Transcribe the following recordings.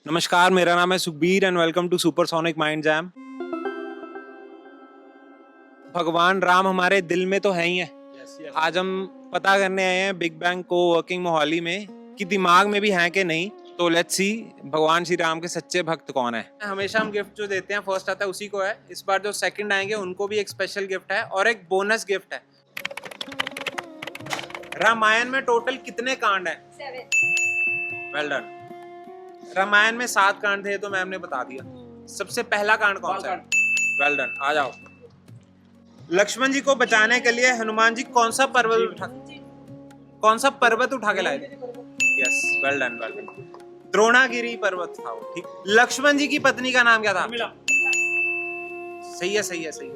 नमस्कार, मेरा नाम है Sukhbir and welcome to supersonic mind jam. भगवान राम हमारे दिल में तो है ही है। आज हम पता करने आए हैं बिग बैंग को वर्किंग मोहाली में कि दिमाग में भी हैं कि नहीं। तो लेट्स सी भगवान श्री राम के सच्चे भक्त कौन है। हमेशा हम गिफ्ट जो देते हैं फर्स्ट आता है उसी को है। इस बार जो सेकंड आएंगे उनको भी एक स्पेशल गिफ्ट है और एक बोनस गिफ्ट है। रामायण में टोटल कितने कांड हैं? 7। Well done. रामायण में 7 कांड थे तो मैम ने बता दिया। सबसे पहला कांड कौन सा है? Well done. आ जाओ। लक्ष्मण जी को बचाने के लिए हनुमान जी कौन सा पर्वत उठा के लाए थे? Yes, well done well done. Dronagiri पर्वत था वो, ठीक। लक्ष्मण जी की पत्नी का नाम क्या था? सही है सही है सही है।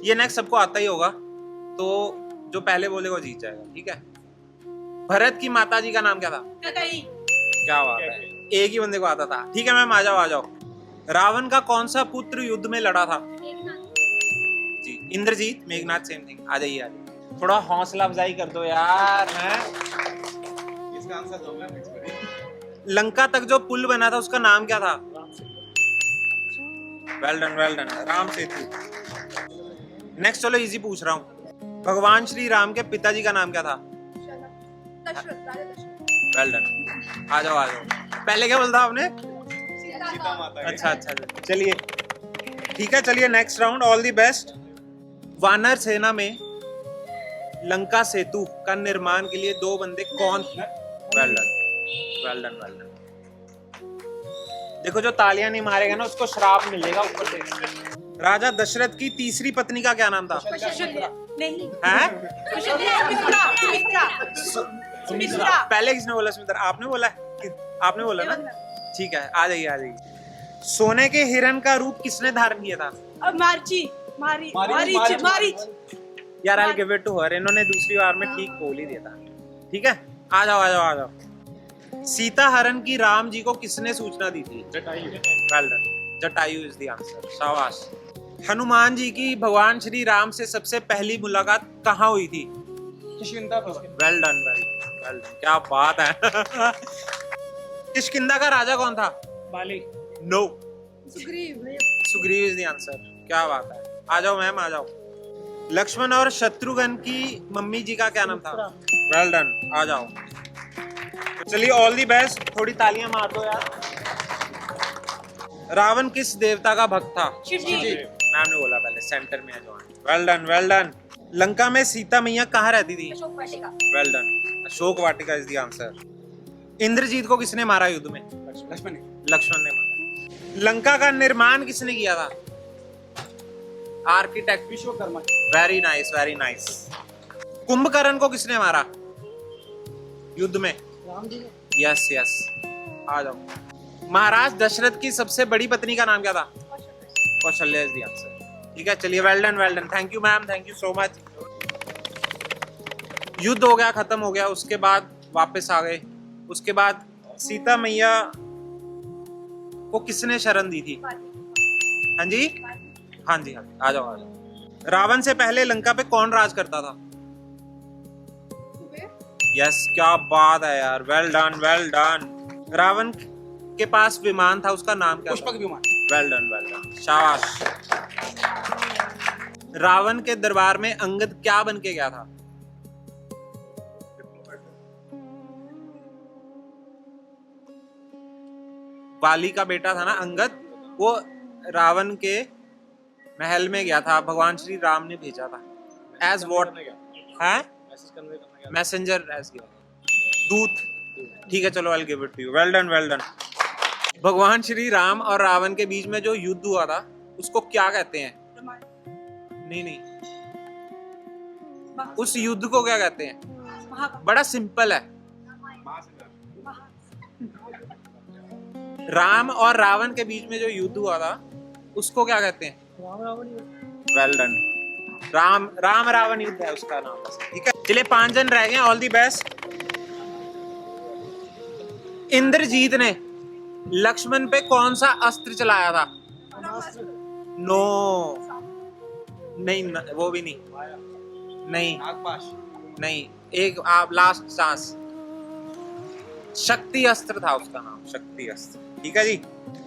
ये नेक्स्ट सबको आता ही होगा, तो जो पहले बोलेगा वो जीत जाएगा, ठीक है। भरत की माता जी का नाम क्या था? क्या बात है, एक ही बंदे को आता था। ठीक है मैम, आ जाओ आ जाओ। रावण का कौन सा पुत्र युद्ध में लड़ा था? जी, इंद्रजीत। Meghnath same thing. आ जाइए आ जाइए। थोड़ा हौसला अफजाई कर दो यार। है इसका आंसर दो मैं मिक्स करिए। लंका तक जो पुल बना था उसका नाम क्या था? Well done Ram Setu. Next चलो इजी पूछ रहा हूँ। भगवान श्री राम के पिताजी का नाम क्या था? Well done. आ जाओ आ जाओ। पहले क्या बोलता आपने? सीता माता। अच्छा अच्छा, चलिए ठीक है। चलिए next round. All the best. वानर सेना में लंका सेतु का निर्माण के लिए 2 बंदे कौन थे? Well done well done well done. देखो जो तालियां नहीं मारेगा ना उसको श्राप मिलेगा ऊपर से। राजा दशरथ की तीसरी पत्नी का क्या नाम था? नहीं है? सुमित्रा। पहले किसने बोला? सुमित्रा। आपने बोला? आपने बोला ना? ठीक है, आ जाइए आ जाइए। सोने के हिरण का रूप किसने धारण किया था? मारीच। यार I give it to her. इन्होंने दूसरी बार में ठीक बोल ही दिया था। ठीक है, आ जाओ आ जाओ आ जाओ। सीता हरण की राम जी को किसने सूचना दी थी? Jatayu. Well done. Jatayu is the answer. शाबाश। हनुमान जी की भगवान श्री राम से सबसे पहली मुलाकात कहाँ हुई थी? Kishkindha. Well done well done well done. क्या बात है। किष्किंधा का राजा कौन था? Bali. No, Sugriva is the answer. क्या बात है। आ जाओ मैम आ जाओ। लक्ष्मण और शत्रुघ्न की मम्मी जी का क्या नाम था? Well done. आ जाओ। चलिए ऑल दी बेस्ट। थोड़ी तालियां मार दो यार। रावण किस देवता का भक्त था? शिव जी। मैम ने बोला पहले, सेंटर में है जो। Well done well done. Lanka में सीता मैया कहाँ रहती थी? Well done. Ashok Vatika is the answer. Indrajit को किसने मारा युद्ध में? लक्ष्मण ने मारा। लंका का निर्माण किसने किया था? Architect Vishwakarma. Very nice very nice. Kumbhakarna को किसने मारा युद्ध में? राम जी ने। Yes yes. आ जाओ। महाराज दशरथ की सबसे बड़ी पत्नी का नाम क्या था? Kaushalya is the answer. ठीक है, चलिए well done. Thank you ma'am, thank you so much. युद्ध हो गया, खत्म हो गया, उसके बाद वापस आ गए। उसके बाद सीता मैया को किसने शरण दी थी? हाँ जी हाँ जी हाँ जी। आ जाओ आ जाओ। रावण से पहले लंका पे कौन राज करता था? यस, क्या बात है यार। Well done. रावण के पास विमान था, उसका नाम क्या? पुष्पक विमान। Well done. शाबाश। रावण के दरबार में अंगद क्या बन के गया था? बाली का बेटा था ना अंगद, वो रावण के महल में गया था। भगवान श्री राम ने भेजा था एज वॉट है? मैसेंजर एज गया, दूत। ठीक है, चलो I give it to you. Well done. भगवान श्री राम और रावण के बीच में जो युद्ध हुआ था उसको क्या कहते हैं? नहीं, उस युद्ध को क्या कहते हैं? बड़ा सिंपल है। राम और रावण के बीच में जो युद्ध हुआ था उसको क्या कहते हैं? Well done. राम रावण युद्ध है उसका नाम। ठीक है, चलिए 5 जन रह गए। All the best. इंद्रजीत ने लक्ष्मण पे कौन सा अस्त्र चलाया था? नो, नहीं वो भी नहीं। नहीं, एक आप लास्ट चांस। शक्ति अस्त्र था उसका नाम, शक्ति अस्त्र। ठीक है जी।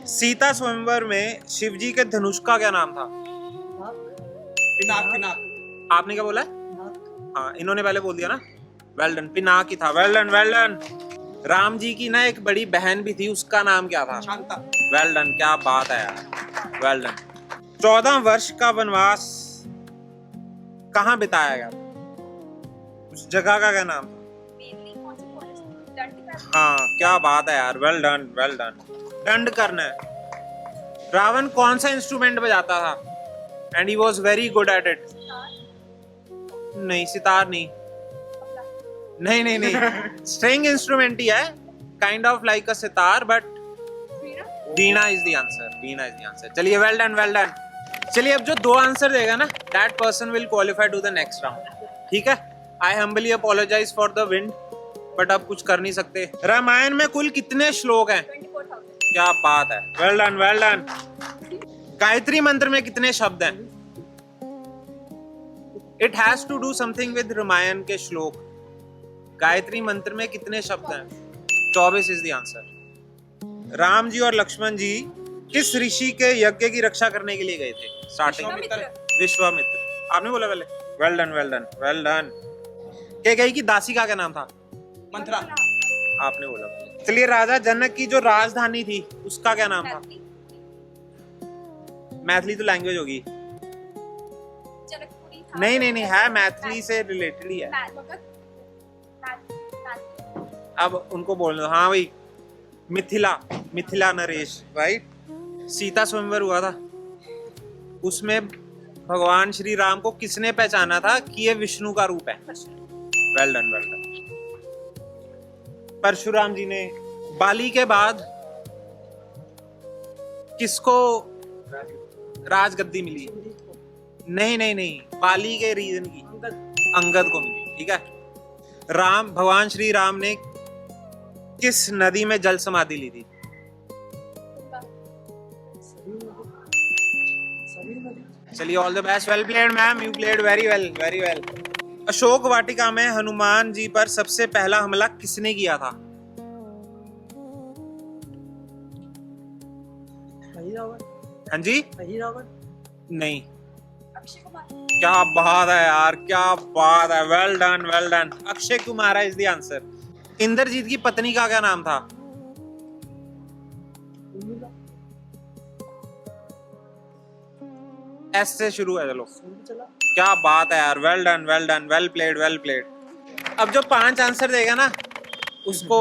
सीता स्वयंवर में शिव जी के धनुष का क्या नाम था? पिनाक पिनाक आपने क्या बोला? हाँ, इन्होंने पहले बोल दिया ना। वेल डन, पिनाक ही था। Well done well done. Ram ji की ना एक बड़ी बहन भी थी, उसका नाम क्या था? शांता। वेल डन, क्या बात है यार, वेल डन। 14 वर्ष का वनवास कहाँ बिताया गया? उस जगह का क्या नाम था? हाँ, क्या बात है यार, वेल डन वेल डन। दंड करना है। रावण कौन सा इंस्ट्रूमेंट बजाता था? And he was very good at it. नहीं, सितार नहीं, नहीं नहीं नहीं, स्ट्रिंग इंस्ट्रूमेंट ही है, kind of like a sitar, but veena is the answer. Veena is the answer. चलिए, वेल डन वेल डन। चलिए, अब जो 2 आंसर देगा ना, that person will qualify to the next round, ठीक है। I humbly apologise for the wind, but अब कुछ कर नहीं सकते। रामायण में कुल कितने श्लोक हैं? 24,000। क्या बात है, well done well done. Gayatri Mantra में कितने शब्द हैं? It has to do something with Ramayan के श्लोक। गायत्री मंत्र में कितने शब्द हैं? 24 is the answer. Ram ji और लक्ष्मण जी किस ऋषि के यज्ञ की रक्षा करने के लिए गए थे स्टार्टिंग में? विश्वामित्र। आपने बोला पहले। Well done well done well done. Kaikeyi की दासी का क्या नाम था? मंत्रा। आपने बोला। चलिए, राजा जनक की जो राजधानी थी उसका क्या नाम था? मैथिली तो लैंग्वेज होगी। नहीं नहीं नहीं, है, मैथिली से रिलेटेड ही है। अब उनको बोल दो। हाँ भाई, मिथिला, मिथिला नरेश, राइट। सीता स्वयंवर हुआ था, उसमें भगवान श्री राम को किसने पहचाना था कि ये विष्णु का रूप है? Well done well done. Parshuram ji ने। बाली के बाद किसको राजगद्दी मिली? नहीं नहीं नहीं, बाली के रीजन की अंगद को मिली, ठीक है। भगवान श्री राम ने किस नदी में जल समाधि ली थी? चलिए, all the best, well played ma'am, you played very well very well. Ashok Vatika में हनुमान जी पर सबसे पहला हमला किसने किया था? हाँ जी, नहीं। क्या बात है यार, क्या बात है, well done well done. Akshay Kumar is the answer. Indrajit की पत्नी का क्या नाम था? एस से शुरू है। चलो, क्या बात है यार, well done well done, well played well played. अब जो 5 आंसर देगा ना, उसको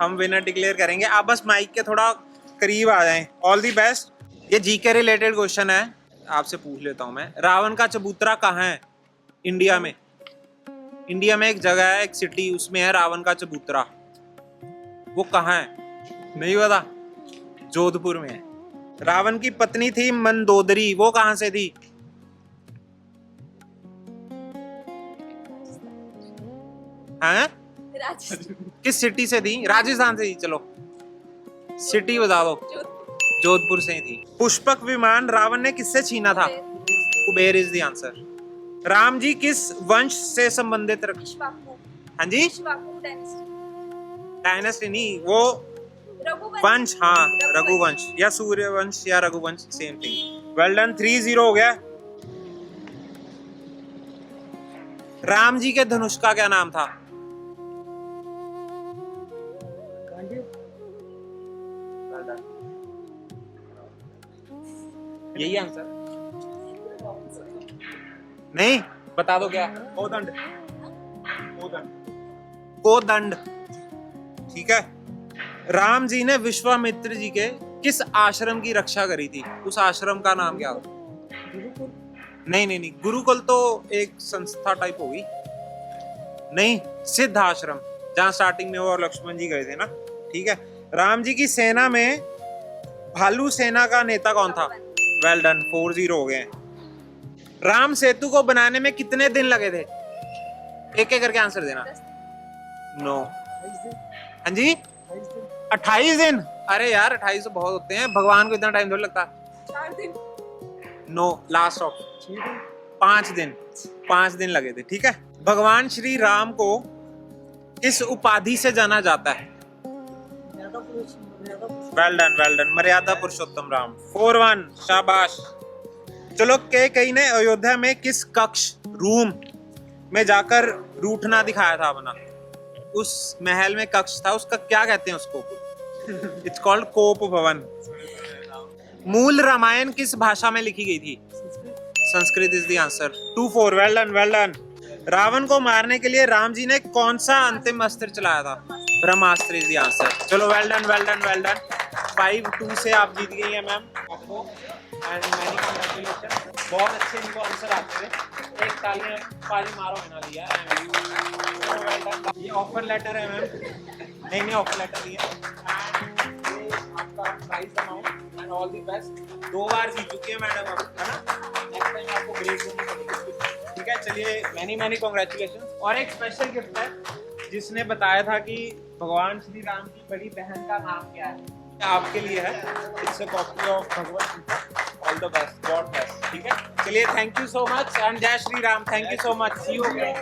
हम विनर डिक्लेयर करेंगे। आप बस माइक के थोड़ा करीब आ जाएं। All the best. ये जीके रिलेटेड क्वेश्चन है, आपसे पूछ लेता हूं मैं। रावण का चबूतरा कहाँ है इंडिया में? इंडिया में एक जगह है, एक सिटी, उसमें है रावण का चबूतरा। वो कहाँ है? नहीं पता? जोधपुर में है। रावण की पत्नी थी मंदोदरी, वो कहां से थी? हैं? किस सिटी से थी? राजस्थान से थी। चलो, सिटी बता दो। जोधपुर से ही थी। पुष्पक विमान रावण ने किससे छीना था? Kuber is the answer. Ram ji किस वंश से संबंधित? हाँ जी, डायनेस्टी नहीं, वो वंश। हाँ, रघुवंश या सूर्यवंश या Raghuvansh, same thing. Well done, 3-0 हो गया। राम जी के धनुष का क्या नाम था? यही आंसर? नहीं, बता दो क्या? कोदंड। कोदंड, ठीक है। राम जी ने विश्वामित्र जी के किस आश्रम की रक्षा करी थी? उस आश्रम का नाम क्या था? नहीं नहीं नहीं, गुरुकुल तो एक संस्था टाइप होगी। नहीं, सिद्ध आश्रम, जहां स्टार्टिंग में वो और लक्ष्मण जी गए थे ना, ठीक है। राम जी की सेना में भालू सेना का नेता कौन था? वेल डन, 4-0 हो गए। राम सेतु को बनाने में कितने दिन लगे थे? एक एक करके आंसर देना। नो। हाँ जी, 28 दिन। अरे यार, 28 तो बहुत होते हैं, भगवान को इतना टाइम थोड़ी लगता। 4 दिन। नो, लास्ट ऑफ 5 दिन। 5 दिन लगे थे, ठीक है। भगवान श्री राम को किस उपाधि से जाना जाता है? वेल डन मर्यादा पुरुषोत्तम राम 4-1 शाबाश। चलो कई ने अयोध्या में किस कक्ष रूम में जाकर रूठना दिखाया था अपना? उस महल में कक्ष था, उसका क्या कहते हैं उसको? इट्स कॉल्ड कोप भवन। मूल रामायण किस भाषा में लिखी गई थी? Sanskrit is the answer. 2-4 well done. Ravan को मारने के लिए राम जी ने कौन सा अंतिम अस्त्र चलाया था? ब्रह्मास्त्र इज द आंसर। चलो वेल डन 5-2 से आप जीत गई हैं मैम आपको एंड मैनी कांग्रेचुलेशन। बहुत अच्छे इनको आंसर आते थे। एक ताली पारी मारो बना लिया। Well done. ये ऑफर लेटर है मैम। नहीं ऑफर लेटर नहीं है। आपका price amount and all the best. 2 बार जीत चुकी है मैडम अब, है ना? नेक्स्ट टाइम आपको ग्रेड देनी पड़ेगी। ठीक है, चलिए मैनी कांग्रेचुलेशन। और एक स्पेशल गिफ्ट है जिसने बताया था कि भगवान श्री राम की बड़ी बहन का नाम क्या है, आपके लिए है। It's a copy of Bhagavad Gita. All the best, God bless. ठीक है, चलिए thank you so much and जय Shri Ram. Thank you so much, see you again.